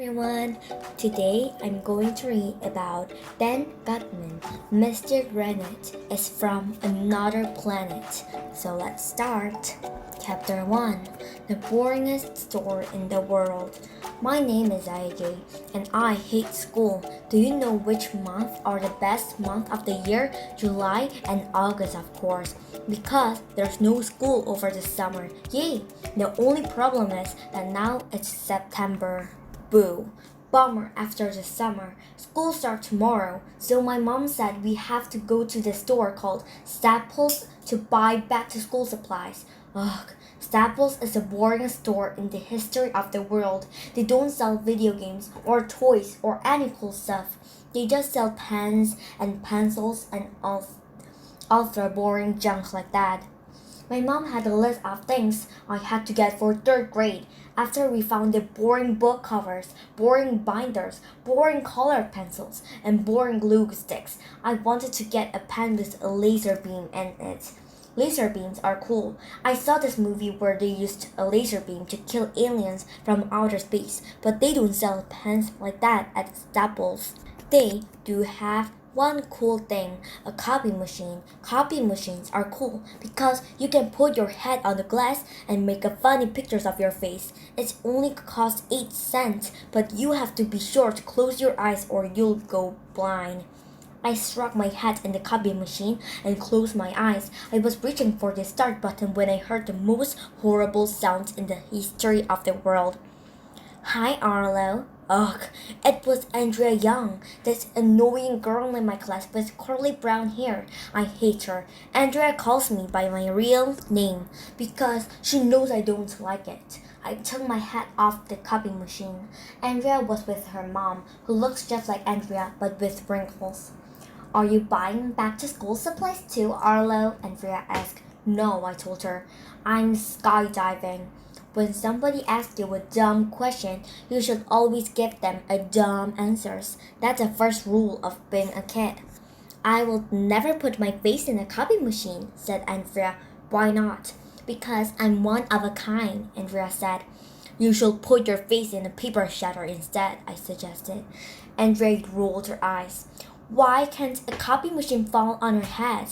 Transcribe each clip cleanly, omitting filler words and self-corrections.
Everyone, today I'm going to read about Dan Gutman. Mr. Granite is from another planet. So let's start. Chapter 1. The boringest store in the world. My name is AJ and I hate school. Do you know which month are the best month of the year? July and August, of course. Because there's no school over the summer. Yay! The only problem is that now it's September. Boo. Bummer after the summer. School starts tomorrow, so my mom said we have to go to the store called Staples to buy back to school supplies. Ugh, Staples is the boringest store in the history of the world. They don't sell video games or toys or any cool stuff. They just sell pens and pencils and all the boring junk like that. My mom had a list of things I had to get for third grade. After we found the boring book covers, boring binders, boring colored pencils, and boring glue sticks, I wanted to get a pen with a laser beam in it. Laser beams are cool. I saw this movie where they used a laser beam to kill aliens from outer space, but they don't sell pens like that at Staples. They do have one cool thing, a copy machine. Copy machines are cool because you can put your head on the glass and make a funny pictures of your face. It only costs 8 cents, but you have to be sure to close your eyes or you'll go blind. I struck my head in the copy machine and closed my eyes. I was reaching for the start button when I heard the most horrible sounds in the history of the world. Hi, Arlo. Ugh, it was Andrea Young, this annoying girl in my class with curly brown hair. I hate her. Andrea calls me by my real name because she knows I don't like it. I took my hat off the copy machine. Andrea was with her mom, who looks just like Andrea but with wrinkles. Are you buying back to school supplies too, Arlo? Andrea asked. No, I told her. I'm skydiving. When somebody asks you a dumb question, you should always give them a dumb answer. That's the first rule of being a kid. I will never put my face in a copy machine, said Andrea. Why not? Because I'm one of a kind, Andrea said. You should put your face in a paper shredder instead, I suggested. Andrea rolled her eyes. Why can't a copy machine fall on her head?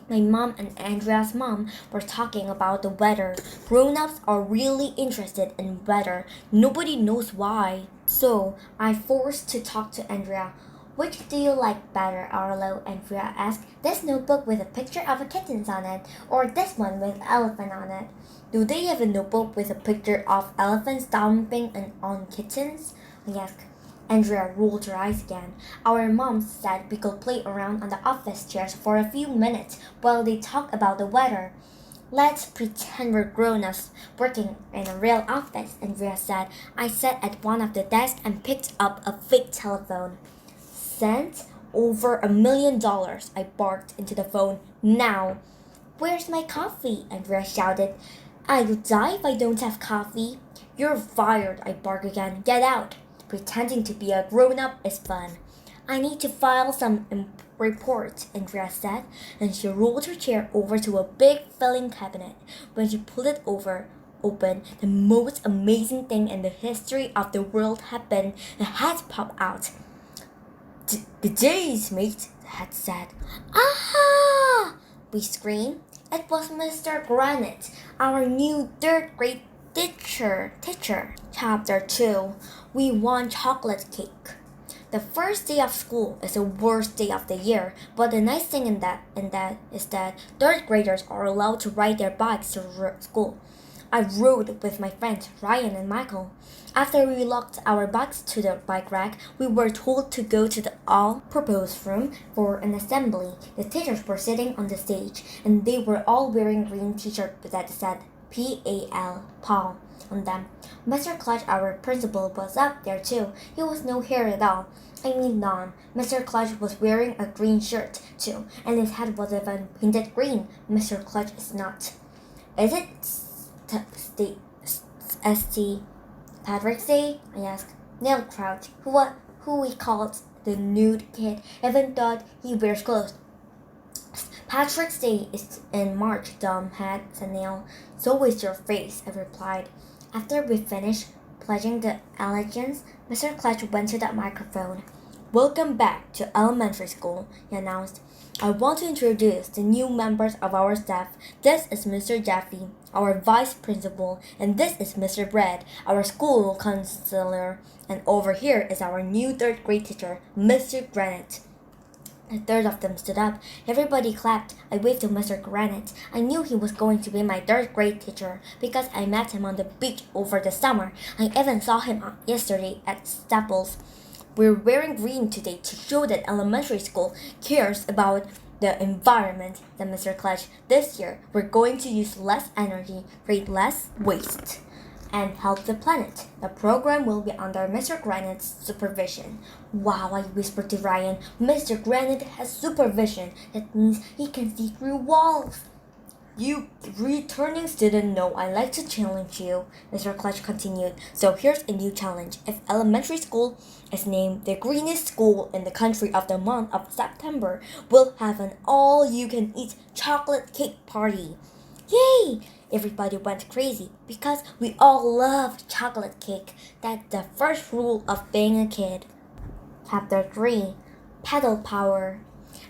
My mom and Andrea's mom were talking about the weather. Grown-ups are really interested in weather. Nobody knows why. So I forced to talk to Andrea. Which do you like better, Arlo? Andrea asked. This notebook with a picture of a kittens on it, or this one with an elephant on it? Do they have a notebook with a picture of elephants stomping on kittens? I asked. Andrea rolled her eyes again. Our mom said we could play around on the office chairs for a few minutes while they talk about the weather. Let's pretend we're grown-ups working in a real office, Andrea said. I sat at one of the desks and picked up a fake telephone. Sent over $1 million, I barked into the phone. Now. Where's my coffee? Andrea shouted. I'll die if I don't have coffee. You're fired, I barked again. Get out. Pretending to be a grown-up is fun. I need to file some report, Andrea said, and she rolled her chair over to a big filing cabinet. When she pulled it open, the most amazing thing in the history of the world happened. A hat popped out. Good days, mate, the hat said. Aha! We screamed. It was Mr. Granite, our new third grade teacher. Chapter 2. We won chocolate cake. The first day of school is the worst day of the year, but the nice thing in that is that third graders are allowed to ride their bikes to school. I rode with my friends Ryan and Michael. After we locked our bikes to the bike rack, we were told to go to the all-purpose room for an assembly. The teachers were sitting on the stage, and they were all wearing green t-shirts that said P-A-L, Paul, on them. Mr. Clutch, our principal, was up there too. He was no hair at all. I mean none. Mr. Clutch was wearing a green shirt too, and his hat was even painted green. Mr. Clutch is not. Is it St. Patrick's Day? I asked. Neil Crouch, who we called the nude kid, even thought he wears clothes. Patrick's Day is in March, dumbhead, said Neil. So is your face, I replied. After we finished, Pledging the allegiance, Mr. Clutch went to the microphone. Welcome back to elementary school, he announced. I want to introduce the new members of our staff. This is Mr. Jeffy, our vice principal, and this is Mr. Brad, our school counselor, and over here is our new third grade teacher, Mr. Granite. A third of them stood up. Everybody clapped. I waved to Mr. Granite. I knew he was going to be my third grade teacher because I met him on the beach over the summer. I even saw him yesterday at Staples. We're wearing green today to show that elementary school cares about the environment, said Mr. Clutch. This year, we're going to use less energy, create less waste, and help the planet. The program will be under Mr. Granite's supervision. Wow, I whispered to Ryan. Mr. Granite has supervision. That means he can see through walls. You returning student know I like to challenge you, Mr. Clutch continued. So here's a new challenge. If elementary school is named the greenest school in the country of the month of September, we'll have an all-you-can-eat chocolate cake party. Yay! Everybody went crazy because we all love chocolate cake. That's the first rule of being a kid. Chapter 3. Pedal Power.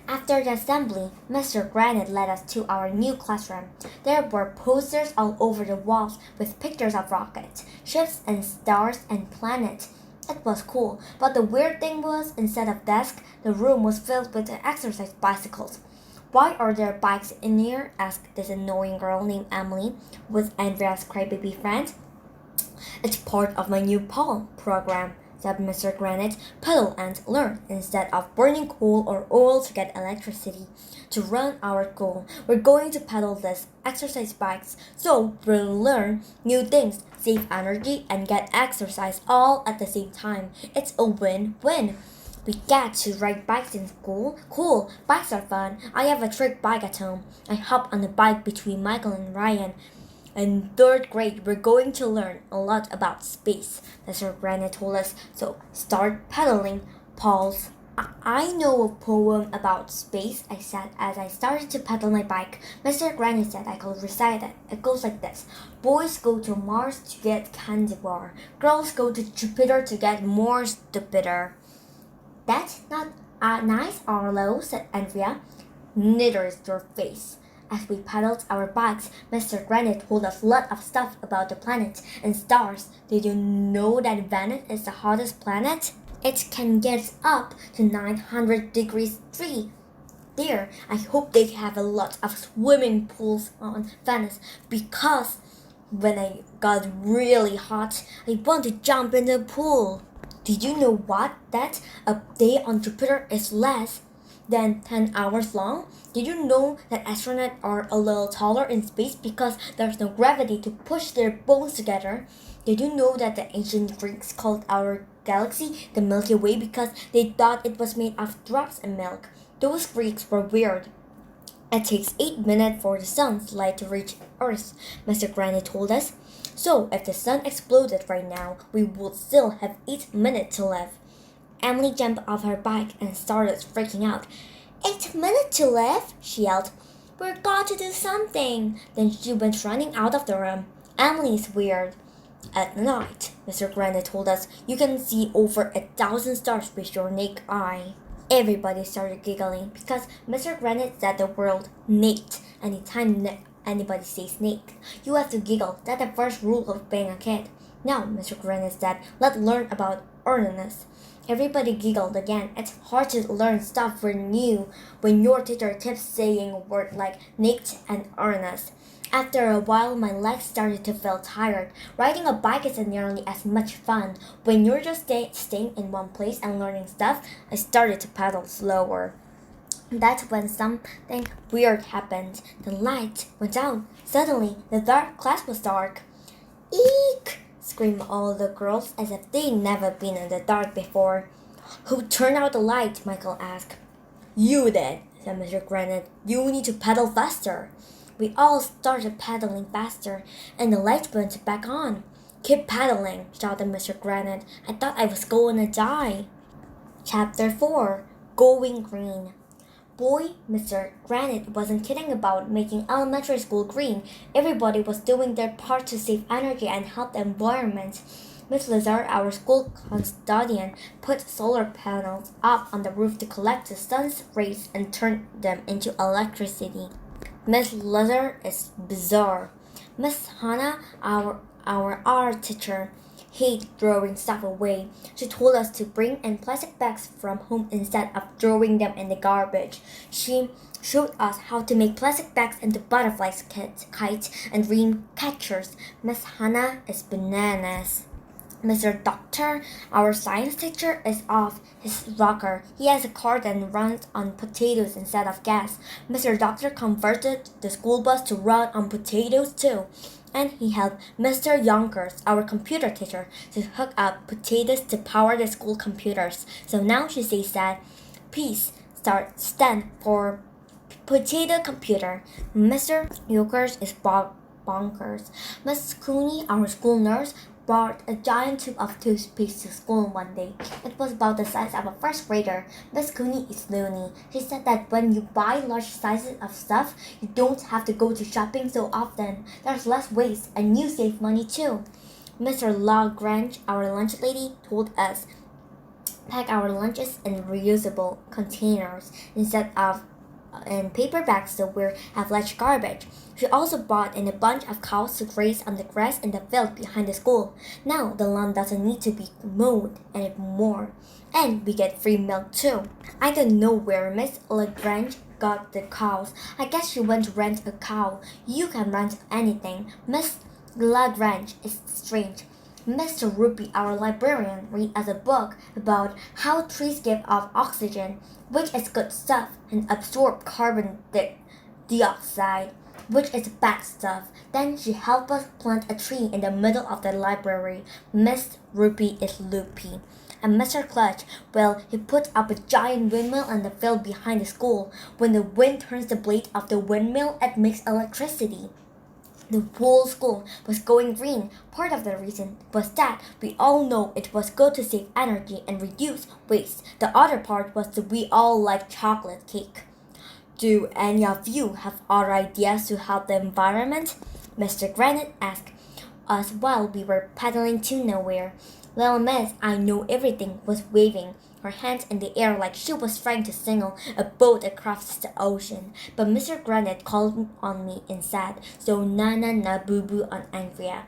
After the assembly, Mr. Granite led us to our new classroom. There were posters all over the walls with pictures of rockets, ships and stars and planets. It was cool, but the weird thing was, instead of desks, the room was filled with exercise bicycles. Why are there bikes in here? Asked this annoying girl named Emily, with Andrea's crybaby friend. It's part of my new PAL program, said Mr. Granite. Pedal and learn. Instead of burning coal or oil to get electricity to run our school, we're going to pedal these exercise bikes so we'll learn new things, save energy, and get exercise all at the same time. It's a win-win. We get to ride bikes in school. Cool, bikes are fun. I have a trick bike at home. I hop on the bike between Michael and Ryan. In third grade, we're going to learn a lot about space, Mr. Granite told us. So start pedaling, Pauls. I know a poem about space, I said as I started to pedal my bike. Mr. Granite said I could recite it. It goes like this. Boys go to Mars to get candy bar. Girls go to Jupiter to get more stupider. That's not nice, Arlo, said Andrea. Neither is your face. As we pedaled our bikes, Mr. Granite told us a lot of stuff about the planet and stars. Did you know that Venus is the hottest planet? It can get up to 900 degrees free. There, I hope they have a lot of swimming pools on Venus because when I got really hot, I want to jump in the pool. Did you know what? That a day on Jupiter is less than 10 hours long? Did you know that astronauts are a little taller in space because there's no gravity to push their bones together? Did you know that the ancient Greeks called our galaxy the Milky Way because they thought it was made of drops and milk? Those Greeks were weird. It takes 8 minutes for the sun's light to reach Earth, Mr. Granite told us. So, if the sun exploded right now, we would still have 8 minutes to live. Emily jumped off her bike and started freaking out. 8 minutes to live? She yelled. We've got to do something. Then she went running out of the room. Emily's weird. At night, Mr. Granite told us, you can see over 1,000 stars with your naked eye. Everybody started giggling because Mr. Granite said the word naked. Anytime anybody says naked, you have to giggle. That's the first rule of being a kid. Now, Mr. Granite said, let's learn about earnestness. Everybody giggled again. It's hard to learn stuff new when your teacher keeps saying a word like naked and earnest. After a while, my legs started to feel tired. Riding a bike isn't nearly as much fun. When you're just staying in one place and learning stuff, I started to pedal slower. That's when something weird happened. The light went out. Suddenly, the class was dark. Eek! Screamed all the girls as if they'd never been in the dark before. Who turned out the light? Michael asked. You did, said Mr. Granite. You need to pedal faster. We all started pedaling faster, and the light went back on. Keep pedaling, shouted Mr. Granite. I thought I was going to die. Chapter 4. Going Green. Boy, Mr. Granite wasn't kidding about making elementary school green. Everybody was doing their part to save energy and help the environment. Miss Lazar, our school custodian, put solar panels up on the roof to collect the sun's rays and turn them into electricity. Miss Lazar is bizarre. Miss Hannah, our art teacher, hate throwing stuff away. She told us to bring in plastic bags from home instead of throwing them in the garbage. She showed us how to make plastic bags into butterflies, kites, and dream catchers. Miss Hannah is bananas. Mr. Doctor, our science teacher, is off his rocker. He has a car that runs on potatoes instead of gas. Mr. Doctor converted the school bus to run on potatoes too. And he helped Mr. Yonkers, our computer teacher, to hook up potatoes to power the school computers. So now she says that peace stand for potato computer. Mr. Yonkers is bonkers. Miss Cooney, our school nurse, brought a giant tube of toothpaste to school one day. It was about the size of a first grader. Miss Cooney is loony. She said that when you buy large sizes of stuff, you don't have to go to shopping so often. There's less waste and you save money too. Mr. Lagrange, our lunch lady, told us pack our lunches in reusable containers instead of in paper bags so we have less garbage. She also brought in a bunch of cows to graze on the grass in the field behind the school. Now the lawn doesn't need to be mowed anymore. And we get free milk too. I don't know where Miss Lagrange got the cows. I guess she went to rent a cow. You can rent anything. Miss Lagrange is strange. Mr. Ruby, our librarian, read us a book about how trees give off oxygen, which is good stuff, and absorb carbon dioxide, which is bad stuff. Then she helped us plant a tree in the middle of the library. Miss Ruby is loopy. And Mr. Clutch, well, he put up a giant windmill in the field behind the school. When the wind turns the blade of the windmill, it makes electricity. The whole school was going green. Part of the reason was that we all know it was good to save energy and reduce waste. The other part was that we all like chocolate cake. Do any of you have other ideas to help the environment? Mr. Granite asked us while we were paddling to nowhere. Little Miss, I know everything, was waving her hands in the air like she was trying to signal a boat across the ocean. But Mr. Granite called on me and said, so na na na boo boo on Andrea.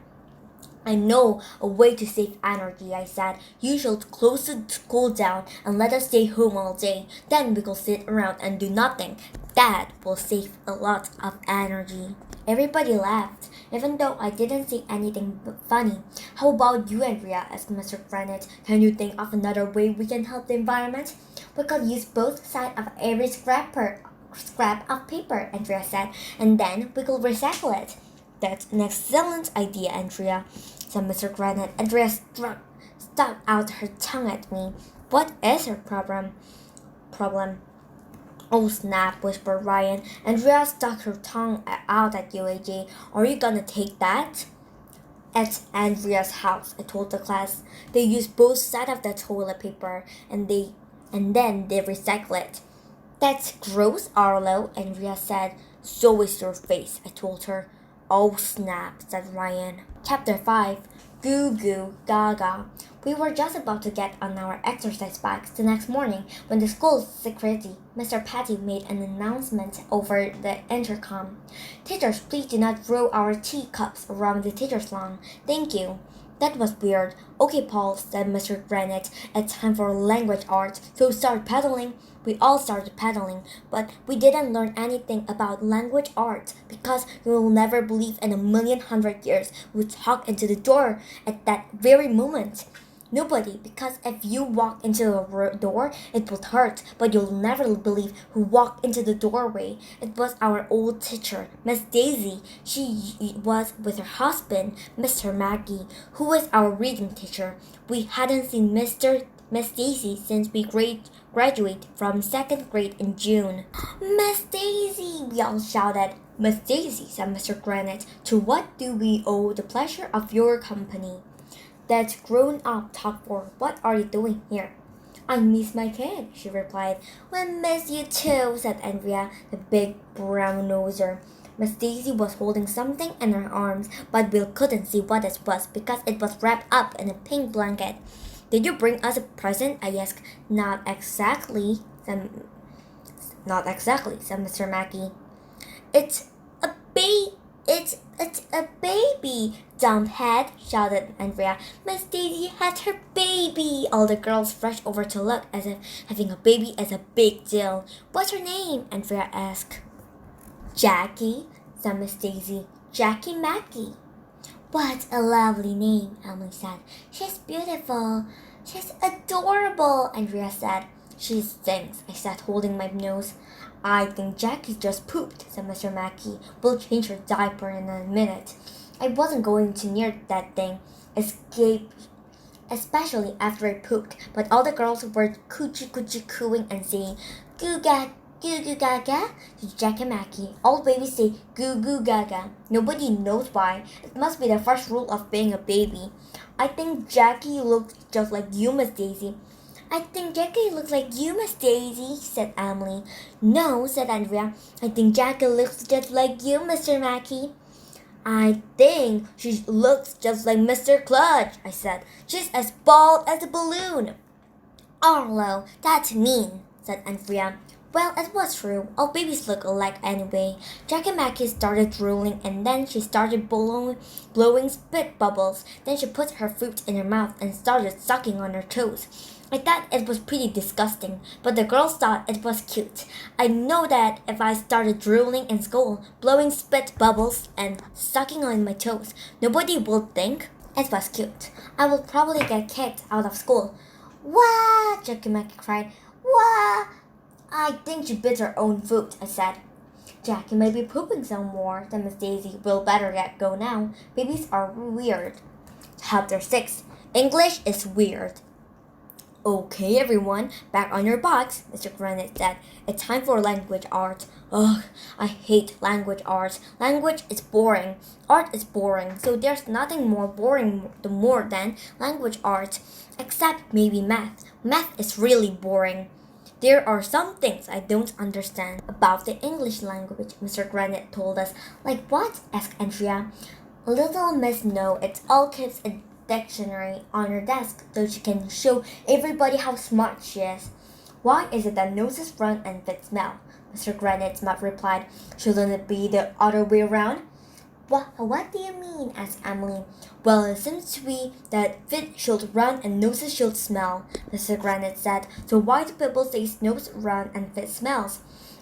I know a way to save energy, I said. You should close the school down and let us stay home all day. Then we could sit around and do nothing. That will save a lot of energy. Everybody laughed, even though I didn't say anything funny. How about you, Andrea? Asked Mr. Granite. Can you think of another way we can help the environment? We could use both sides of every scrap of paper, Andrea said, and then we could recycle it. That's an excellent idea, Andrea, said Mr. Granite. Andrea stuck out her tongue at me. What is her problem? Oh snap, whispered Ryan. Andrea stuck her tongue out at UAJ. Are you gonna take that? At Andrea's house, I told the class. They use both sides of the toilet paper and then they recycle it. That's gross, Arlo, Andrea said. So is your face, I told her. Oh snap, said Ryan. Chapter 5. Goo Goo Gaga. We were just about to get on our exercise bikes the next morning when the school's security, Mr. Patty, made an announcement over the intercom. Teachers, please do not throw our teacups around the teacher's lawn. Thank you. That was weird. Okay, Paul, said Mr. Granite. It's time for language arts, so start pedaling. We all started pedaling, but we didn't learn anything about language arts because you will never believe in a million hundred years we walked into the door at that very moment. Nobody, because if you walk into a door, it will hurt, but you'll never believe who walked into the doorway. It was our old teacher, Miss Daisy. She was with her husband, Mr. Maggie, who was our reading teacher. We hadn't seen Miss Daisy since we graduated from second grade in June. Miss Daisy, we all shouted. Miss Daisy, said Mr. Granite, to what do we owe the pleasure of your company? That's grown-up talk for what are you doing here? I miss my kid, she replied. We miss you too, said Andrea, the big brown noser. Miss Daisy was holding something in her arms, but Will couldn't see what it was because it was wrapped up in a pink blanket. Did you bring us a present? I asked. Not exactly, said Mr. Mackey. It's a baby. It's a baby, dumbhead, shouted Andrea. Miss Daisy had her baby. All the girls rushed over to look, as if having a baby is a big deal. What's her name? Andrea asked. Jackie, said Miss Daisy. Jackie Mackey. What a lovely name, Emily said. She's beautiful. She's adorable, Andrea said. She stinks, I said, holding my nose. I think Jackie just pooped, said Mr. Mackey. We'll change her diaper in a minute. I wasn't going too near that thing, especially after it pooped, but all the girls were coochie cooing and saying, goo goo gaga to Jackie Mackey. All babies say goo goo gaga. Nobody knows why. It must be the first rule of being a baby. I think Jackie looks just like you, Miss Daisy. I think Jackie looks like you, Miss Daisy, said Emily. No, said Andrea. I think Jackie looks just like you, Mr. Mackey. I think she looks just like Mr. Clutch, I said. She's as bald as a balloon. Arlo, that's mean, said Andrea. Well, it was true. All babies look alike anyway. Jackie Mackey started drooling and then she started blowing spit bubbles. Then she put her foot in her mouth and started sucking on her toes. I thought it was pretty disgusting, but the girls thought it was cute. I know that if I started drooling in school, blowing spit bubbles, and sucking on my toes, nobody would think it was cute. I would probably get kicked out of school. Wah! Jackie Mackey cried. Wah! I think she bit her own foot, I said. Jackie may be pooping some more, said Miss Daisy. We'll better get go now. Babies are weird. Chapter 6. English is weird. Okay, everyone, back on your box, Mr. Granite said. It's time for language art. Ugh, I hate language art. Language is boring. Art is boring, so there's nothing more boring than language art, except maybe math. Math is really boring. There are some things I don't understand about the English language, Mr. Granite told us. Like what? Asked Andrea. Little Miss No, it all keeps a dictionary on her desk so she can show everybody how smart she is. Why is it that noses run and feet smell? Mr. Granite replied. Shouldn't it be the other way around? What do you mean? Asked Emily. Well, it seems to be that feet should run and noses should smell, Mr. Granite said. So why do people say nose run and feet smells?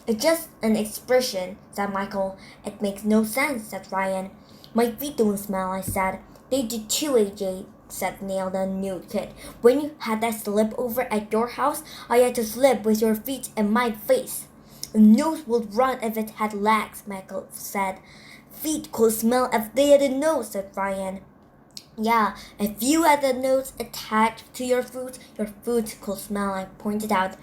It's just an expression, said Michael. It makes no sense, said Ryan. My feet don't smell, I said. They do too, AJ, said Neil, the new kid. When you had that sleepover at your house, I had to sleep with your feet in my face. A nose would run if it had legs, Michael said. Feet could smell if they had a nose, said Ryan. Yeah, if you had a nose attached to your foot could smell, I pointed out.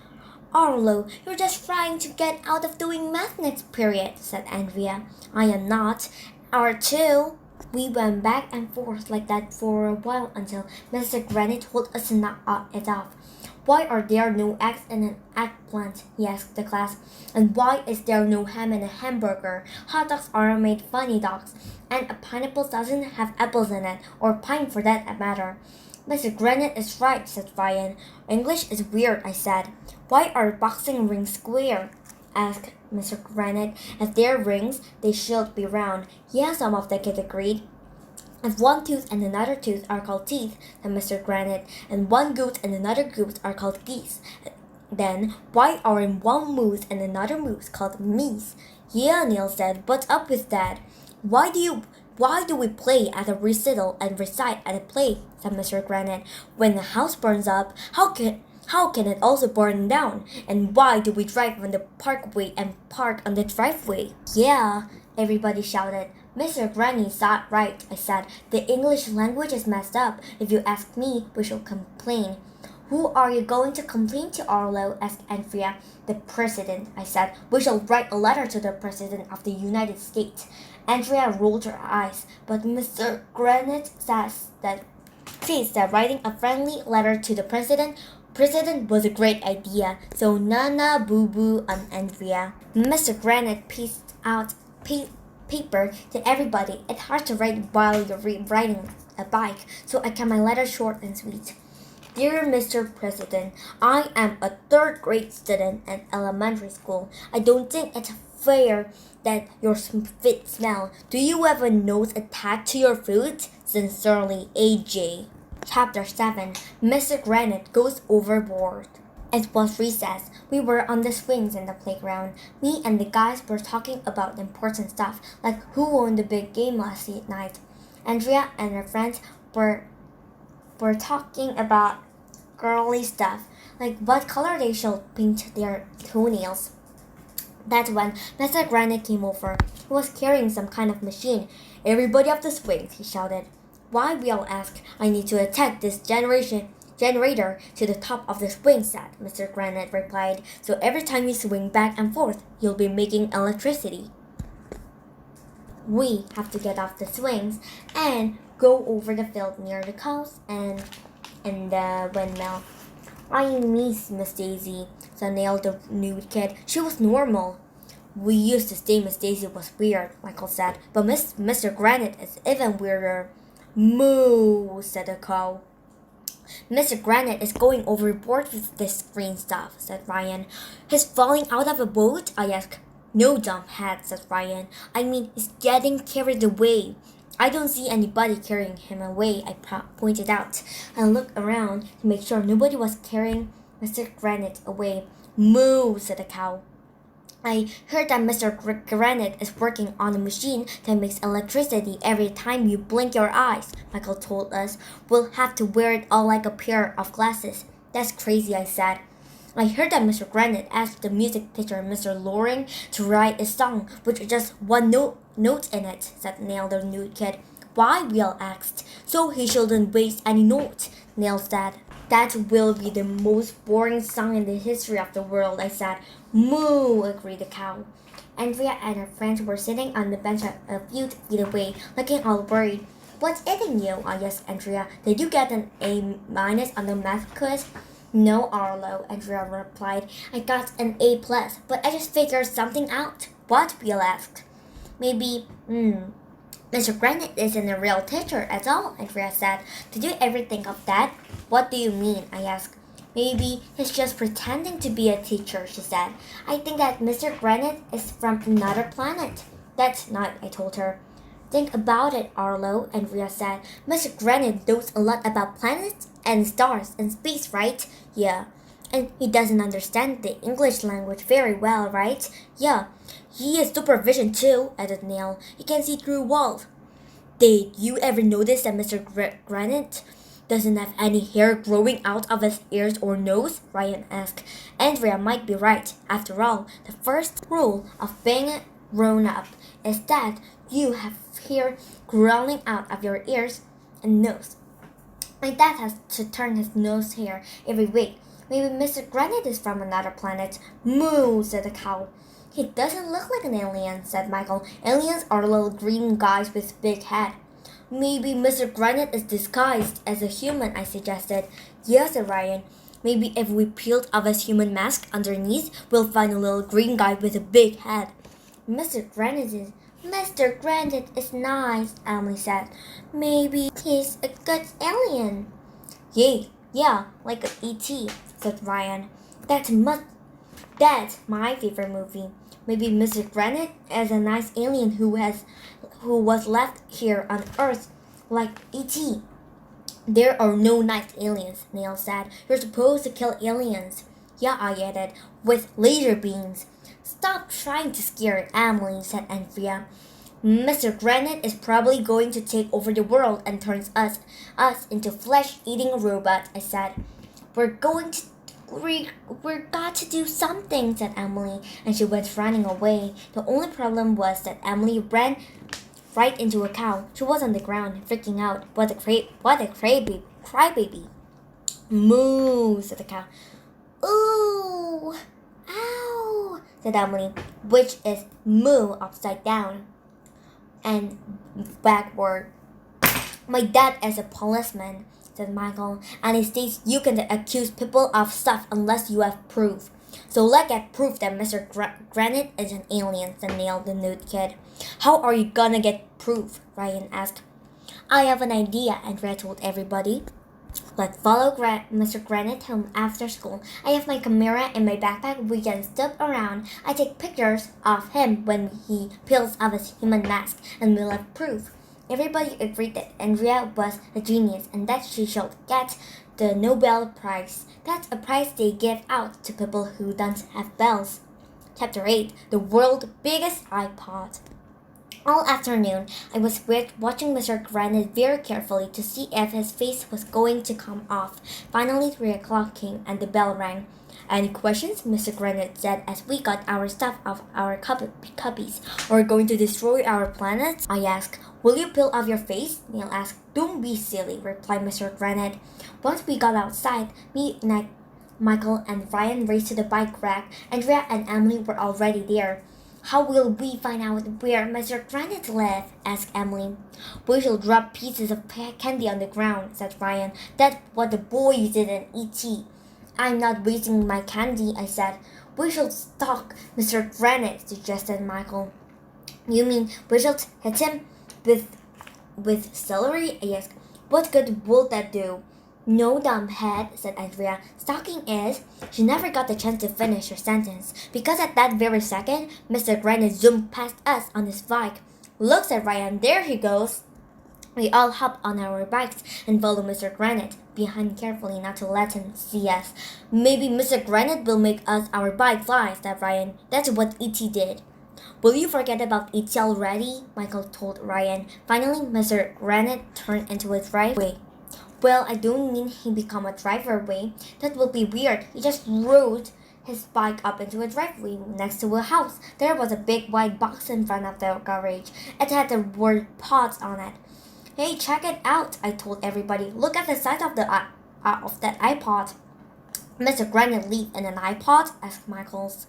Arlo, you're just trying to get out of doing math next period, said Andrea. I am not. R2. We went back and forth like that for a while until Mr. Granite told us to knock it off. Why are there no eggs in an eggplant? He asked the class. And why is there no ham in a hamburger? Hot dogs are made funny dogs, and a pineapple doesn't have apples in it, or pine for that matter. Mr. Granite is right, said Ryan. English is weird, I said. Why are boxing rings square? Asked Mr. Granite. If they're rings, they should be round. Yeah, some of the kids agreed. If one tooth and another tooth are called teeth, said Mr. Granite, and one goat and another goat are called geese, then why aren't one moose and another moose called meese? Yeah, Neil said, what's up with that? Why do we play at a recital and recite at a play? Said Mr. Granite. When the house burns up, how can it also burn down? And why do we drive on the parkway and park on the driveway? Yeah, everybody shouted. Mr. Granny's right, I said. The English language is messed up. If you ask me, we shall complain. Who are you going to complain to, Arlo? Asked Andrea. The president, I said. We shall write a letter to the president of the United States. Andrea rolled her eyes, but Mr. Granite says that writing a friendly letter to the president was a great idea. So nana boo boo on Andrea. Mr. Granite paper to everybody. It's hard to write while you're riding a bike, so I kept my letter short and sweet. Dear Mr. President, I am a third grade student at elementary school. I don't think it's fair that your feet smell. Do you have a nose attached to your foot? Sincerely, AJ. Chapter 7. Mr. Granite Goes Overboard. It was recess. We were on the swings in the playground. Me and the guys were talking about important stuff, like who won the big game last night. Andrea and her friends were talking about girly stuff, like what color they should paint their toenails. That's when Mr. Granite came over. He was carrying some kind of machine. Everybody up the swings, he shouted. Why, we all asked. I need to attach this generator to the top of the swing set, Mr. Granite replied. So every time you swing back and forth, you'll be making electricity. We have to get off the swings and go over the field near the cows and the windmill. I miss Miss Daisy, said Neil the nude kid. She was normal. We used to say Miss Daisy was weird, Michael said, but Mr. Granite is even weirder. Moo, said the cow. Mr. Granite is going overboard with this green stuff, said Ryan. He's falling out of a boat? I asked. No, dumbhead, said Ryan. I mean, he's getting carried away. I don't see anybody carrying him away, I pointed out. I looked around to make sure nobody was carrying Mr. Granite away. Moo, said the cow. I heard that Mr. Granite is working on a machine that makes electricity every time you blink your eyes, Michael told us. We'll have to wear it all like a pair of glasses. That's crazy, I said. I heard that Mr. Granite asked the music teacher, Mr. Loring, to write a song with just one note in it, said Neil the nude kid. Why, we all asked. So he shouldn't waste any notes, Neil said. That will be the most boring song in the history of the world, I said. Moo, agreed the cow. Andrea and her friends were sitting on the bench a few feet away, looking all worried. What's eating you? I asked Andrea. Did you get an A- on the math quiz? No, Arlo, Andrea replied. I got an A+, but I just figured something out. What? Bill asked. Maybe, Mr. Granite isn't a real teacher at all, Andrea said. Did you ever think of that? What do you mean? I asked. Maybe he's just pretending to be a teacher, she said. I think that Mr. Granite is from another planet. That's not, I told her. Think about it, Arlo, Andrea said. Mr. Granite knows a lot about planets and stars and space, right? Yeah. And he doesn't understand the English language very well, right? Yeah. He has supervision too, added Neil. He can see through walls. Did you ever notice that Mr. Granite doesn't have any hair growing out of his ears or nose? Ryan asked. Andrea might be right. After all, the first rule of being grown up is that you have hair growing out of your ears and nose. My dad has to turn his nose hair every week. Maybe Mr. Granite is from another planet. Moo, said the cow. He doesn't look like an alien, said Michael. Aliens are little green guys with big head. Maybe Mr. Granite is disguised as a human, I suggested. Yes, said Ryan. Maybe if we peeled off his human mask underneath, we'll find a little green guy with a big head. Mr. Granite is nice, Emily said. Maybe he's a good alien. Yeah, like an E.T., said Ryan. That's my favorite movie. Maybe Mr. Granite is a nice alien who was left here on Earth, like E.T. There are no nice aliens, Neil said. You're supposed to kill aliens. Yeah, I added, with laser beams. Stop trying to scare Emily, said Andrea. Mr. Granite is probably going to take over the world and turns us into flesh-eating robots, I said. We're got to do something, said Emily, and she went running away. The only problem was that Emily ran right into a cow. She was on the ground, freaking out. What a crybaby. Moo, said the cow. Ooh, ow, said Emily, which is moo upside down and backward. My dad is a policeman, said Michael, and he states you can accuse people of stuff unless you have proof. So let's get proof that Mr. Granite is an alien, said Neil, the nude kid. How are you gonna get proof? Ryan asked. I have an idea, Andrea told everybody. Let's follow Mr. Granite home after school. I have my camera in my backpack. We can step around. I take pictures of him when he peels off his human mask, and we'll have proof. Everybody agreed that Andrea was a genius and that she should get the Nobel Prize. That's a prize they give out to people who don't have bells. Chapter 8. The World's Biggest iPod. All afternoon, I was watching Mr. Granite very carefully to see if his face was going to come off. Finally, 3 o'clock came and the bell rang. Any questions? Mr. Granite said as we got our stuff off our cubbies. We're going to destroy our planet? I asked. Will you peel off your face? Neil asked. Don't be silly, replied Mr. Granite. Once we got outside, Michael and Ryan raced to the bike rack. Andrea and Emily were already there. How will we find out where Mr. Granite lives? Asked Emily. We shall drop pieces of candy on the ground, said Ryan. That's what the boys did in E.T. I'm not wasting my candy, I said. We shall stalk Mr. Granite, suggested Michael. You mean we shall hit him with celery? I asked. What good will that do? No, dumbhead, said Andrea. Stalking is... She never got the chance to finish her sentence, because at that very second, Mr. Granite zoomed past us on his bike. Look, said Ryan, there he goes. We all hopped on our bikes and followed Mr. Granite behind carefully not to let him see us. Maybe Mr. Granite will make us our bike fly, said Ryan. That's what E.T. did. Will you forget about E.T. already? Michael told Ryan. Finally, Mr. Granite turned into a driveway. Well, I don't mean he become a driveway. That would be weird. He just rode his bike up into a driveway next to a house. There was a big white box in front of the garage. It had the word pods on it. Hey, check it out, I told everybody. Look at the size of that iPod. Mr. Granite lived in an iPod? Asked Michaels.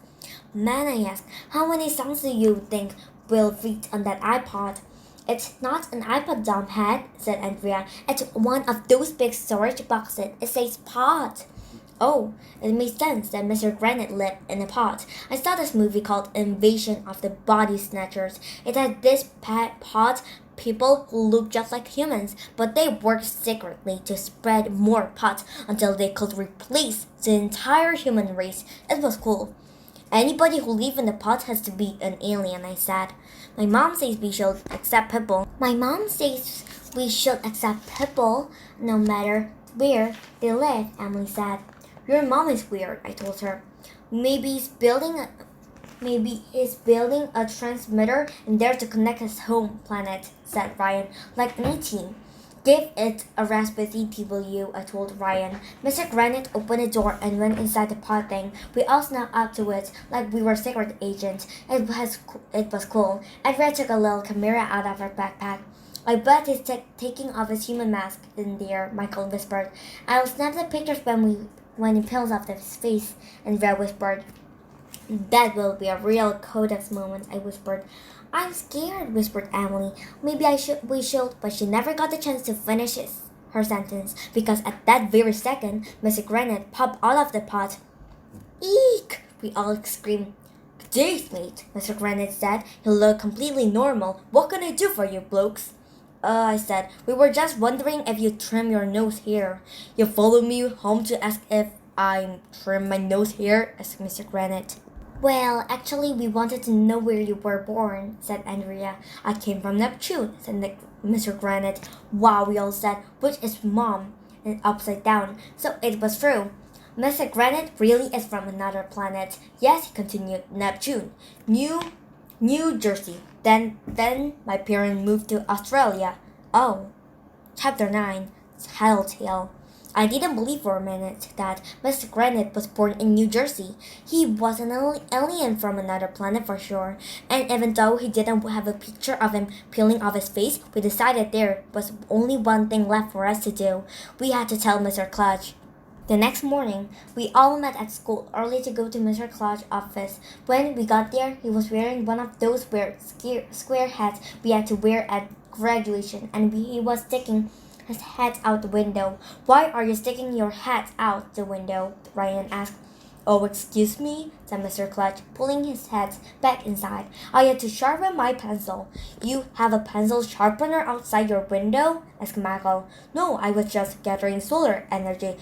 Man, I asked, how many songs do you think will fit on that iPod? It's not an iPod, dumbhead, said Andrea. It's one of those big storage boxes. It says pod. Oh, it makes sense that Mr. Granite lived in a pod. I saw this movie called Invasion of the Body Snatchers. It had this pod people who look just like humans, but they worked secretly to spread more pods until they could replace the entire human race. It was cool. Anybody who lives in the pod has to be an alien, I said. My mom says we should accept people. My mom says we should accept people no matter where they live, Emily said. Your mom is weird, I told her. Maybe he's building a transmitter in there to connect his home planet, said Ryan, like an E.T. Give it a rest with E.T., will you? I told Ryan. Mr. Granite opened the door and went inside the pod thing. We all snuck up to it like we were secret agents. It was cool. Edward took a little camera out of her backpack. I bet he's taking off his human mask in there, Michael whispered. I'll snap the pictures when he peels off his face, and Red whispered. That will be a real Codex moment, I whispered. I'm scared, whispered Emily. Maybe we should, but she never got the chance to finish her sentence, because at that very second, Mr. Granite popped out of the pot. Eek! We all screamed. Good day, mate, Mr. Granite said. He looked completely normal. What can I do for you, blokes? I said, we were just wondering if you trim your nose hair. You followed me home to ask if I trim my nose hair, asked Mr. Granite. Well, actually, we wanted to know where you were born, said Andrea. I came from Neptune, said Mr. Granite. Wow, we all said, which is mom, and upside down. So it was true. Mr. Granite really is from another planet. Yes, he continued, Neptune. New Jersey. Then my parents moved to Australia. Oh. Chapter 9. Tattletale. I didn't believe for a minute that Mr. Granite was born in New Jersey. He was an alien from another planet for sure. And even though he didn't have a picture of him peeling off his face, we decided there was only one thing left for us to do. We had to tell Mr. Clutch. The next morning, we all met at school early to go to Mr. Clutch's office. When we got there, he was wearing one of those weird square hats we had to wear at graduation, and he was sticking his head out the window. Why are you sticking your hat out the window? Ryan asked. Oh, excuse me, said Mr. Clutch, pulling his head back inside. I had to sharpen my pencil. You have a pencil sharpener outside your window? Asked Michael. No, I was just gathering solar energy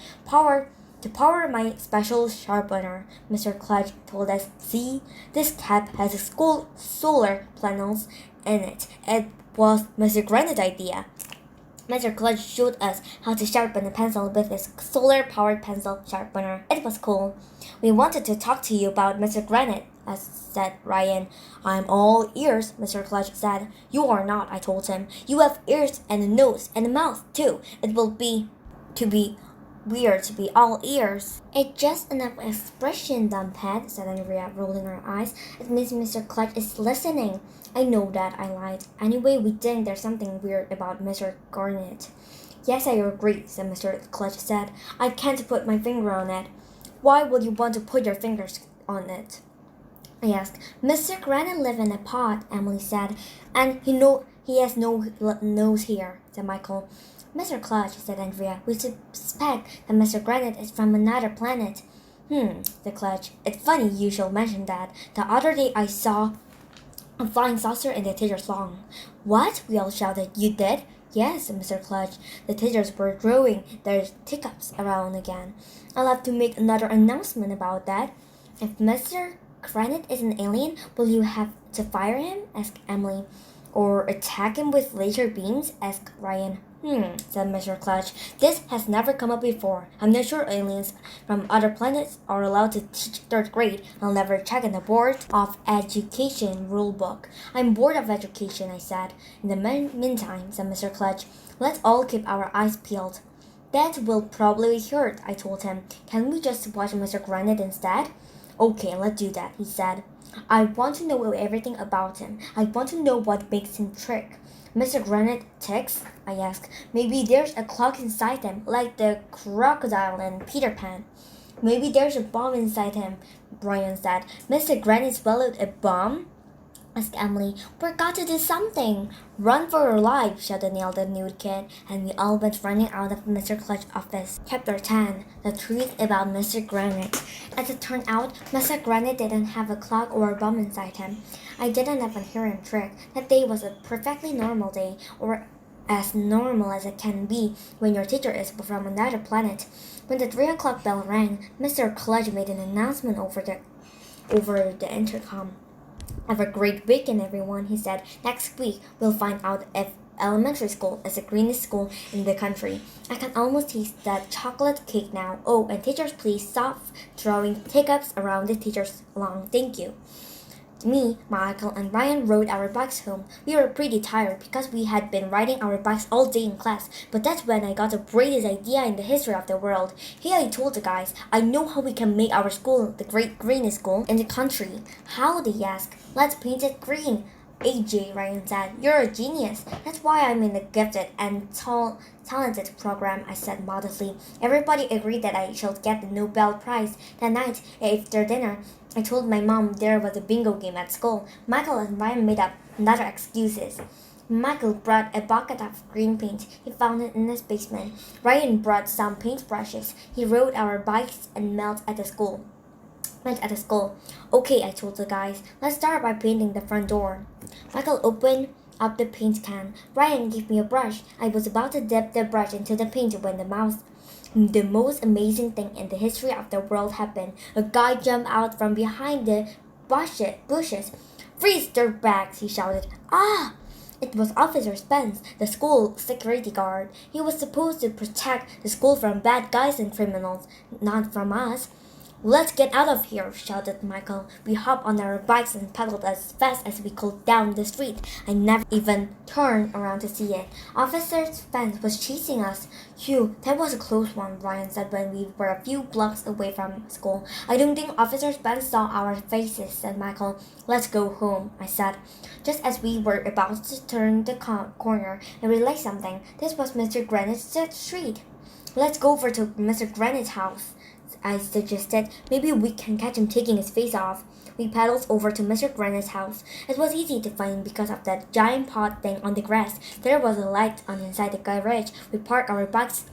to power my special sharpener, Mr. Clutch told us. See, this cap has a school solar panels in it. It was Mr. Granite's idea. Mr. Clutch showed us how to sharpen a pencil with his solar-powered pencil sharpener. It was cool. We wanted to talk to you about Mr. Granite, said Ryan. I'm all ears, Mr. Clutch said. You are not, I told him. You have ears and a nose and a mouth, too. It will be weird to be all ears. It's just enough expression, Dumphead, said Andrea, rolling her eyes. It means Mr. Clutch is listening. I know that, I lied. Anyway, we think there's something weird about Mr. Granite. Yes, I agree, said Mr. Clutch said. I can't put my finger on it. Why would you want to put your fingers on it? I asked. Mr. Granite lives in a pot, Emily said, and he has no nose here, said Michael. Mr. Clutch, said Andrea, we suspect that Mr. Granite is from another planet. Said Clutch. It's funny you should mention that. The other day I saw a flying saucer in the teacher's lawn. What? We all shouted. You did? Yes, said Mr. Clutch. The teachers were throwing their teacups around again. I'll have to make another announcement about that. If Mr. Granite is an alien, will you have to fire him? Asked Emily. Or attack him with laser beams? Asked Ryan. Said Mr. Clutch. This has never come up before. I'm not sure aliens from other planets are allowed to teach third grade. I'll never check in the Board of Education rulebook. I'm bored of education, I said. In the meantime, said Mr. Clutch, let's all keep our eyes peeled. That will probably hurt, I told him. Can we just watch Mr. Granite instead? Okay, let's do that, he said. I want to know everything about him. I want to know what makes him trick. Mr. Granite ticks? I asked. Maybe there's a clock inside him, like the crocodile in Peter Pan. Maybe there's a bomb inside him, Brian said. Mr. Granite swallowed a bomb? Asked Emily. We've got to do something. Run for your life, shouted Neil the nude kid, and we all went running out of Mr. Clutch's office. Chapter 10. The Truth About Mr. Granite. As it turned out, Mr. Granite didn't have a clock or a bomb inside him. I didn't even hear him trick. That day was a perfectly normal day, or as normal as it can be when your teacher is from another planet. When the 3 o'clock bell rang, Mr. Clutch made an announcement over the intercom. Have a great weekend, everyone, he said. Next week, we'll find out if elementary school is the greenest school in the country. I can almost taste that chocolate cake now. Oh, and teachers, please stop throwing teacups around the teacher's lawn. Thank you. Me, Michael, and Ryan rode our bikes home. We were pretty tired because we had been riding our bikes all day in class, but that's when I got the greatest idea in the history of the world. Hey, I told the guys, I know how we can make our school the great greenest school in the country. How, they asked. Let's paint it green. AJ, Ryan said, you're a genius. That's why I'm in the gifted and talented program, I said modestly. Everybody agreed that I should get the Nobel Prize. That night, after dinner, I told my mom there was a bingo game at school. Michael and Ryan made up another excuses. Michael brought a bucket of green paint. He found it in his basement. Ryan brought some paintbrushes. He rode our bikes and met at the school. Okay, I told the guys. Let's start by painting the front door. Michael opened up the paint can. Ryan gave me a brush. I was about to dip the brush into the paint when the most amazing thing in the history of the world happened. A guy jumped out from behind the bushes. Freeze, dirtbags, he shouted. Ah! It was Officer Spence, the school security guard. He was supposed to protect the school from bad guys and criminals, not from us. Let's get out of here, shouted Michael. We hopped on our bikes and pedaled as fast as we could down the street. I never even turned around to see it. Officer Spence was chasing us. Phew, that was a close one, Ryan said when we were a few blocks away from school. I don't think Officer Spence saw our faces, said Michael. Let's go home, I said. Just as we were about to turn the corner, I realized something. This was Mr. Granite's street. Let's go over to Mr. Granite's house, I suggested. Maybe we can catch him taking his face off. We paddled over to Mr. Granite's house. It was easy to find because of that giant pot thing on the grass. There was a light on inside the garage. We parked our bikes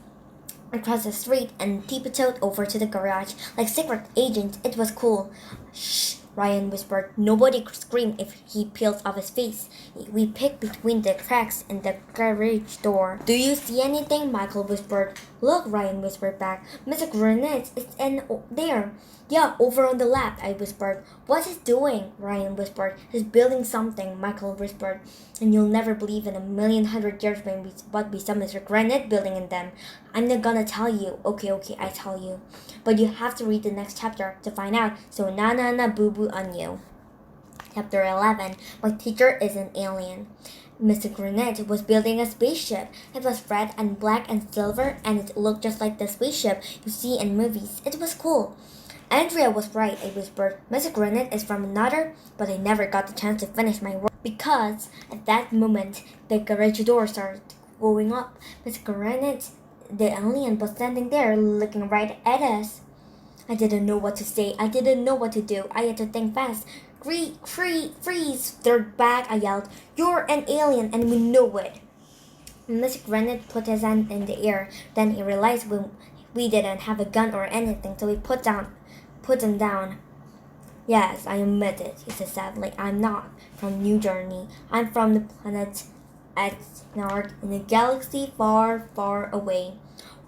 across the street and tiptoed over to the garage. Like secret agents, it was cool. Shh, Ryan whispered. Nobody could scream if he peels off his face. We peeked between the cracks in the garage door. Do you see anything? Michael whispered. Look, Ryan whispered back. Mr. Granite is in there. Yeah, over on the left, I whispered. What's he doing? Ryan whispered. He's building something, Michael whispered. And you'll never believe in a million hundred years when we saw Mr. Granite building in them. I'm not gonna tell you. Okay, I tell you. But you have to read the next chapter to find out. So na boo boo on you. Chapter 11. My teacher is an alien. Mr. Granite was building a spaceship. It was red and black and silver, and it looked just like the spaceship you see in movies. It was cool. Andrea was right, I whispered. Mr. Granite is from another, but I never got the chance to finish my work because at that moment the garage door started going up. Mr. Granite, the alien, was standing there looking right at us. I didn't know what to say. I didn't know what to do. I had to think fast. Freeze! Third back, I yelled. You're an alien and we know it. Mr. Granite put his hand in the air. Then he realized we didn't have a gun or anything, so he put them down. Yes, I admit it, he said sadly. I'm not from New Journey. I'm from the planet Granite in a galaxy far, far away.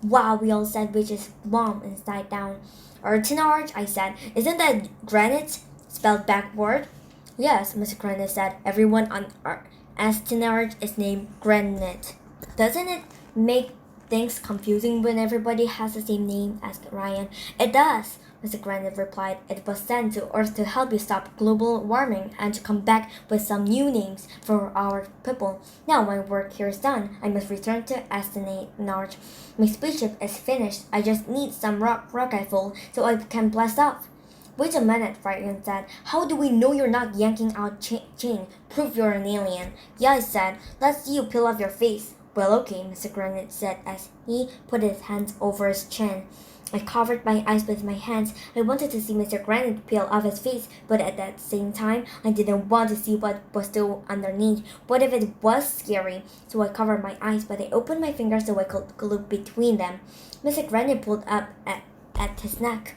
Wow, we all said, which is bomb inside down. Granite, I said. Isn't that granite spelled backward? Yes, Mr. Granite said. Everyone on Granite is named Granite. Doesn't it make things confusing when everybody has the same name? Asked Ryan. It does, Mr. Granite replied. It was sent to Earth to help you stop global warming and to come back with some new names for our people. Now my work here is done. I must return to Granite. My spaceship is finished. I just need some rocket fuel so I can blast off. Wait a minute, Ryan said. How do we know you're not yanking out chain? Prove you're an alien. Yeah, I said. Let's see you peel off your face. Well, okay, Mr. Granite said as he put his hands over his chin. I covered my eyes with my hands. I wanted to see Mr. Granite peel off his face, but at the same time, I didn't want to see what was still underneath. What if it was scary? So I covered my eyes, but I opened my fingers so I could look between them. Mr. Granite pulled up at his neck,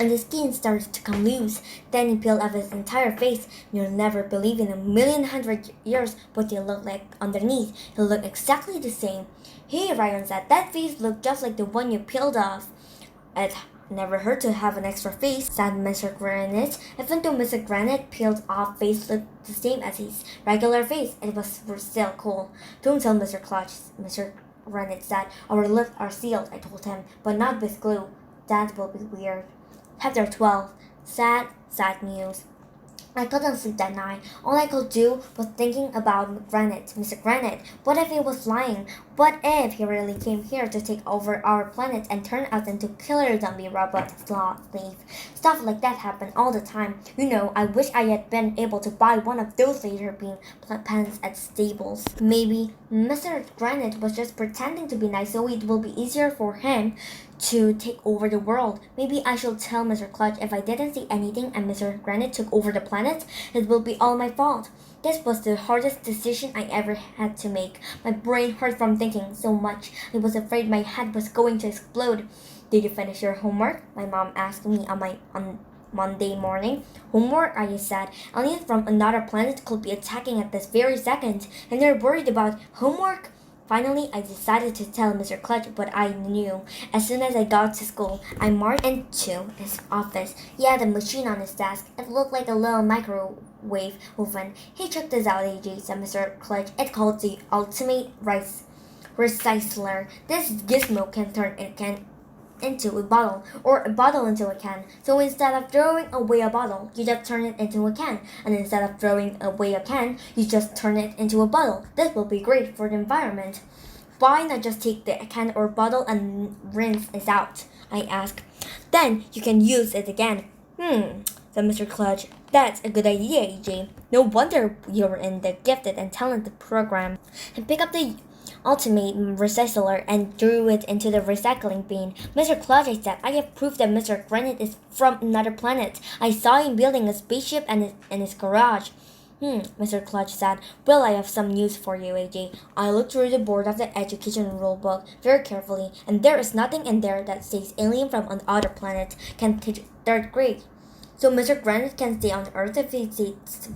and the skin started to come loose. Then he peeled off his entire face. You'll never believe in a million hundred years what he looked like underneath. He looked exactly the same. Hey, Ryan said, that face looked just like the one you peeled off. It never hurt to have an extra face, said Mr. Granite. Even though Mr. Granite peeled off face looked the same as his regular face, it was still cool. Don't tell Mr. Clutch, Mr. Granite said. Our lips are sealed, I told him, but not with glue. That will be weird. Chapter 12. Sad news. I couldn't sleep that night. All I could do was thinking about Granite, Mr. Granite. What if he was lying? What if he really came here to take over our planet and turn us into killer zombie robot slave? Stuff like that happened all the time. You know, I wish I had been able to buy one of those laser beam pens at stables. Maybe Mr. Granite was just pretending to be nice so it will be easier for him to take over the world. Maybe I should tell Mr. Clutch if I didn't see anything and Mr. Granite took over the planet, it will be all my fault. This was the hardest decision I ever had to make. My brain hurt from thinking so much. I was afraid my head was going to explode. Did you finish your homework? My mom asked me on Monday morning. Homework, I said. Aliens from another planet could be attacking at this very second, and they're worried about homework? Finally, I decided to tell Mr. Clutch what I knew. As soon as I got to school, I marched into his office. He had a machine on his desk. It looked like a little microwave oven. Hey, check this out, AJ, said Mr. Clutch. It's called the Ultimate Rice Recycler. This gizmo can turn a can into a bottle, or a bottle into a can. So instead of throwing away a bottle, you just turn it into a can. And instead of throwing away a can, you just turn it into a bottle. This will be great for the environment. Why not just take the can or bottle and rinse it out? I asked. Then you can use it again. Said Mr. Clutch. That's a good idea, AJ. No wonder you're in the gifted and talented program. And pick up the Ultimate Recycler and threw it into the recycling bin. Mr. Clutch, I said, I have proof that Mr. Granite is from another planet. I saw him building a spaceship in his garage. Mr. Clutch said. Well, I have some news for you, AJ. I looked through the board of the education rule book very carefully, and there is nothing in there that says alien from another planet can teach third grade. So Mr. Granite can stay on Earth if he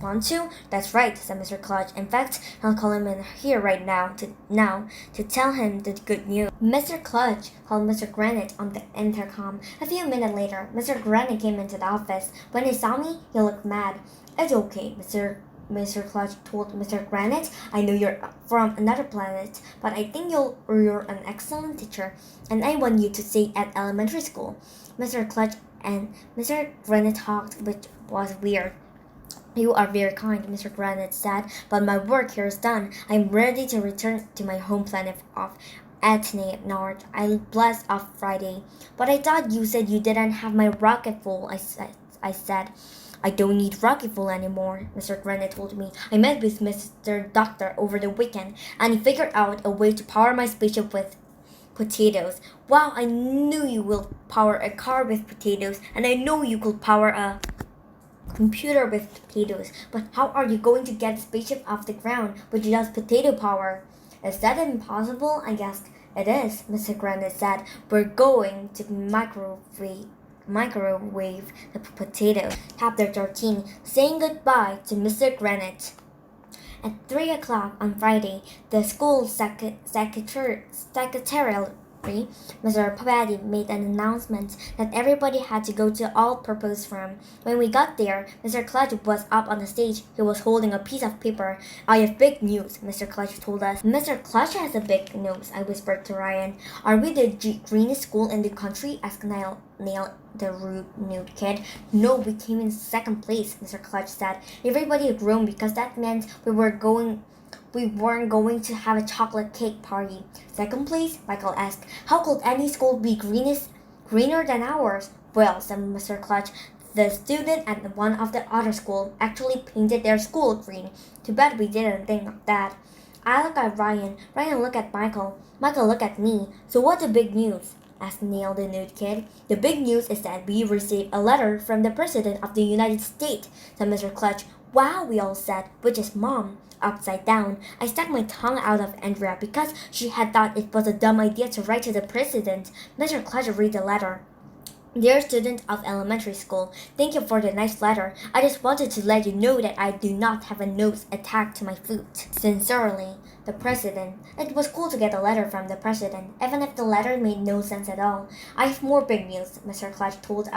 wants to? That's right, said Mr. Clutch. In fact, I'll call him in here right now to tell him the good news. Mr. Clutch called Mr. Granite on the intercom. A few minutes later, Mr. Granite came into the office. When he saw me, he looked mad. It's okay, Mr. Clutch told Mr. Granite. I know you're from another planet, but I think you're an excellent teacher, and I want you to stay at elementary school. Mr. Clutch and Mr. Granite talked, which was weird. You are very kind, Mr. Granite said, but my work here is done. I'm ready to return to my home planet of Athene North. I blessed off Friday. But I thought you said you didn't have my rocket full, I said. I don't need rocket fuel anymore, Mr. Granite told me. I met with Mr. Doctor over the weekend, and he figured out a way to power my spaceship with potatoes. Wow, I knew you will power a car with potatoes, and I know you could power a computer with potatoes. But how are you going to get the spaceship off the ground with just potato power? Is that impossible? I guess it is, Mr. Granite said. We're going to microwave the potatoes. Chapter 13. Saying goodbye to Mr. Granite. At 3 o'clock on Friday, the school secretariat, Mr. Patty, made an announcement that everybody had to go to all-purpose room. When we got there, Mr. Clutch was up on the stage. He was holding a piece of paper. I have big news, Mr. Clutch told us. Mr. Clutch has a big news, I whispered to Ryan. Are we the greenest school in the country? Asked Neil, the rude nude kid. No, we came in second place, Mr. Clutch said. Everybody groaned because that meant we weren't going to have a chocolate cake party. Second place? Michael asked. How could any school be greener than ours? Well, said Mr. Clutch, the student at one of the other schools actually painted their school green. Too bad we didn't think of that. I looked at Ryan. Ryan looked at Michael. Michael looked at me. So what's the big news? Asked Neil, the nude kid. The big news is that we received a letter from the President of the United States, said Mr. Clutch. Wow, we all said, which is Mom. Upside down, I stuck my tongue out of Andrea because she had thought it was a dumb idea to write to the President. Mr. Clutch read the letter. Dear student of elementary school, thank you for the nice letter. I just wanted to let you know that I do not have a nose attached to my foot. Sincerely, the President. It was cool to get a letter from the President, even if the letter made no sense at all. I have more big news, Mr. Clutch told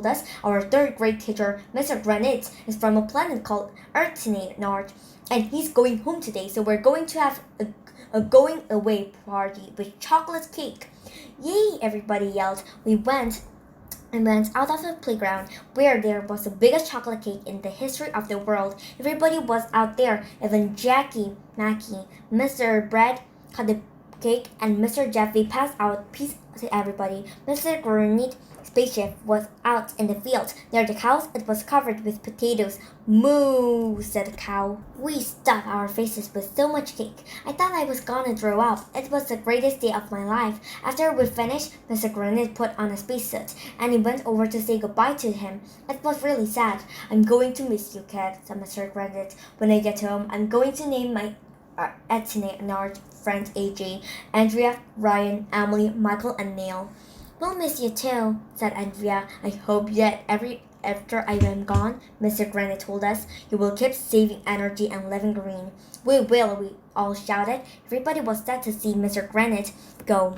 us. Our third grade teacher, Mr. Granite, is from a planet called Athene North, and he's going home today, so we're going to have a going away party with chocolate cake. Yay! Everybody yelled. We went out of the playground where there was the biggest chocolate cake in the history of the world. Everybody was out there, even Jackie, Mackie, Mr. Brad cut the cake, and Mr. Jeffy passed out piece to everybody. Mr. Granite spaceship was out in the field. Near the cows, it was covered with potatoes. Moo, said the cow. We stuffed our faces with so much cake. I thought I was gonna throw up. It was the greatest day of my life. After we finished, Mr. Granite put on a spacesuit, and he went over to say goodbye to him. It was really sad. I'm going to miss you, kid, said Mr. Granite. When I get home, I'm going to name my Athene North friends AJ, Andrea, Ryan, Emily, Michael, and Neil. We'll miss you too, said Andrea. I hope that after I am gone, Mr. Granite told us, you will keep saving energy and living green. We will, we all shouted. Everybody was sad to see Mr. Granite go.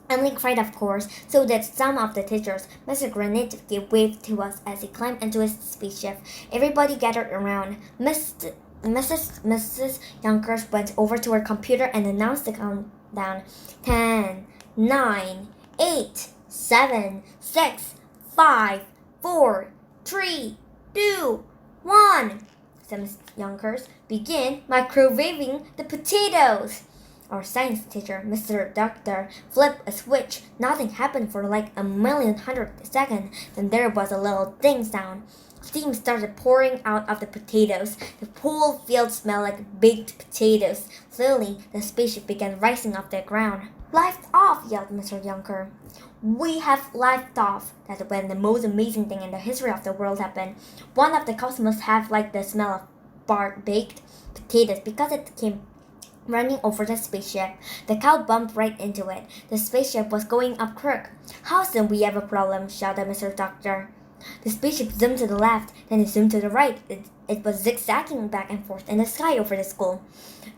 Emily cried, of course, so did some of the teachers. Mr. Granite waved to us as he climbed into his spaceship. Everybody gathered around. Mrs. Yonkers went over to her computer and announced the countdown. 10, 9, 8, 7, 6, 5, 4, 3, 2, 1, said Miss Yonkers. Begin microwaving the potatoes. Our science teacher, Mr. Doctor, flipped a switch. Nothing happened for like a million hundred seconds. Then there was a little ding sound. Steam started pouring out of the potatoes. The whole field smelled like baked potatoes. Slowly, the spaceship began rising off the ground. Lift off, yelled Mr. Yonker. We have lift off. That's when the most amazing thing in the history of the world happened. One of the cows must have liked the smell of baked potatoes because it came running over the spaceship. The cow bumped right into it. The spaceship was going up crook. How soon we have a problem, shouted Mr. Doctor. The spaceship zoomed to the left, then it zoomed to the right. It was zigzagging back and forth in the sky over the school.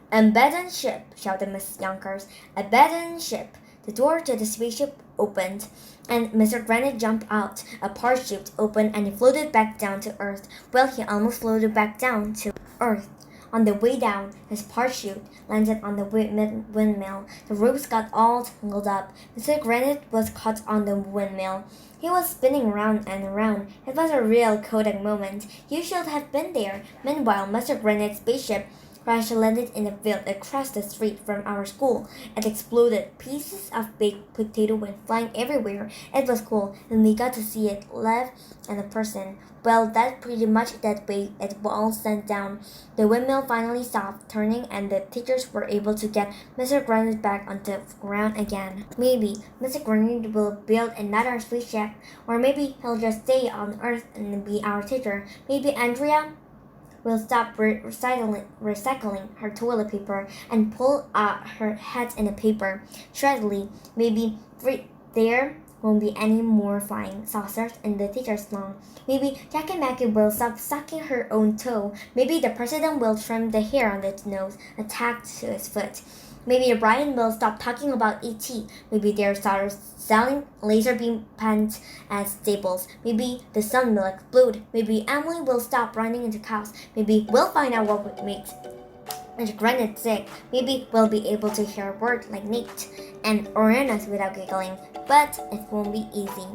Abandon ship, shouted Miss Yonkers. Abandon ship. The door to the spaceship opened, and Mr. Granite jumped out. A parachute opened, and he floated back down to Earth. Well, he almost floated back down to Earth. On the way down, his parachute landed on the windmill. The ropes got all tangled up. Mr. Granite was caught on the windmill. He was spinning around and around. It was a real Kodak moment. You should have been there. Meanwhile, Mr. Granite's spaceship crash landed in a field across the street from our school. It exploded. Pieces of baked potato went flying everywhere. It was cool, and we got to see it live and a person. Well, that's pretty much that way it all sent down. The windmill finally stopped turning, and the teachers were able to get Mr. Granite back onto the ground again. Maybe Mr. Granite will build another spaceship, or maybe he'll just stay on Earth and be our teacher. Maybe Andrea will stop recycling her toilet paper and pull out her hat in the paper shreddedly. Maybe there won't be any more flying saucers in the teacher's lawn. Maybe Jackie Mackie will stop sucking her own toe. Maybe the president will trim the hair on its nose attached to his foot. Maybe Brian will stop talking about E.T. Maybe they'll start selling laser beam pens at Staples. Maybe the sun will explode. Maybe Emily will stop running into cows. Maybe we'll find out what makes Mr. Granite sick. Maybe we'll be able to hear a word like Nate and Uranus without giggling. But it won't be easy.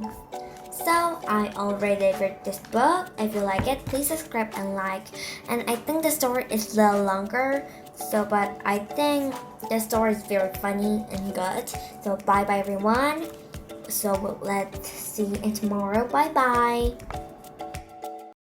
So I already read this book. If you like it, please subscribe and like. And I think the story is a little longer. But I think the story is very funny and good. So bye everyone. So let's see you tomorrow. Bye.